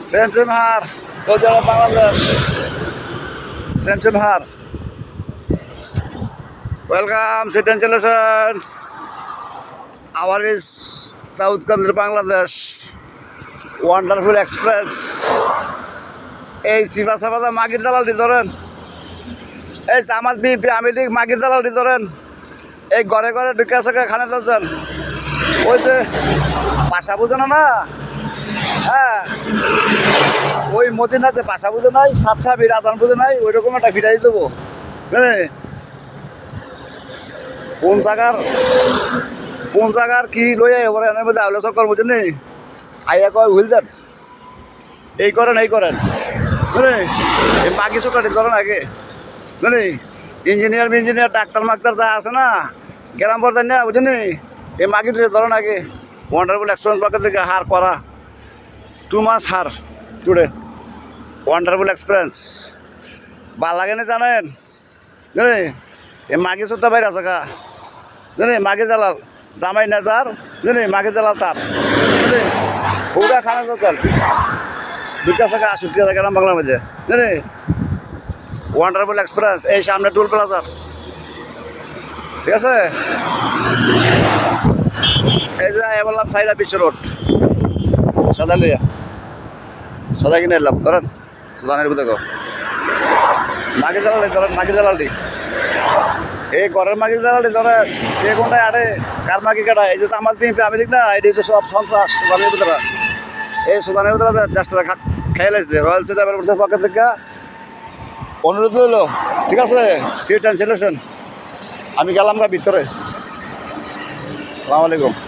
same same her Saudi Arabia Bangladesh same same her welcome সিটেন সেলেশন our is south country Bangladesh wonderful express এই সিফা সাফাদা মাগির দালালটি ধরেন এই জামাত বিএনপি আওয়ামী লীগ মাগির দালালটি ধরেন এই ঘরে ঘরে ঢুকে আছে খানে দরজন ওই যে ভাষা বুঝে না হ্যাঁ ওই মদিনাতে ভাষা বুঝে নাই সাতসা ভিড় আজান বুঝে নাই ওই রকম একটা ফিরাই দেবো বুঝলে কোন জায়গার কি লইয়া এবার এর মধ্যে আলোচনা করবো বুঝলি আইয়া কয় হুইলদার এই করেন বুঝলি এই মাগি ছোটাটি ধরেন আগে বুঝলি ইঞ্জিনিয়ার ডাক্তার মাক্তার যা আছে না গ্রাম পর্যায়ে না বুঝলি এই মাগিটি ধরেন আগে ওয়ান্ডারফুল এক্সপিরিয়েন্স পাকের থেকে হার করা 2 মাস হার টুডে ওয়ান্ডারফুল এক্সপিরিয়েন্স ভাল লাগে না জানেন বুঝলি এই মাগি ছোট্টা বাইরে আছে গা বুঝলি মাগি জ্বালাল জামাই না যার বুঝলি মাগি জ্বালাল তার বুঝলি ওটা খানা চল বিকাশ টাকা 80 টাকা গ্রাম বাংলার মধ্যে বুঝলি ওয়ান্ডারফুল এক্সপিরিয়েন্স এই সামনে টুল প্লাজার ঠিক আছে এই যে বললাম সাইডা বিশ্ব রোড সদা কিনে এলাম ধরেন সুদানের দেখো মাগি জ্বালালি এই ঘরের মাগি জ্বালালি ধরেন কে কোনটায় আড়ে কার মাগি কাটা এই যে আমার বিএনপি আওয়ামী লীগ না এটি হচ্ছে সব সন্ত্রাস সুদানের ভিতরে এই সুদানের ভিতরে দেশটা খেয়ে লাগছে রয়্যাল সিটি ডেভেলপমেন্টের পক্ষ থেকে অনুরোধ রইল ঠিক আছে সিট অ্যান্ড সিলেকশন আমি গেলাম না ভিতরে আসসালামু আলাইকুম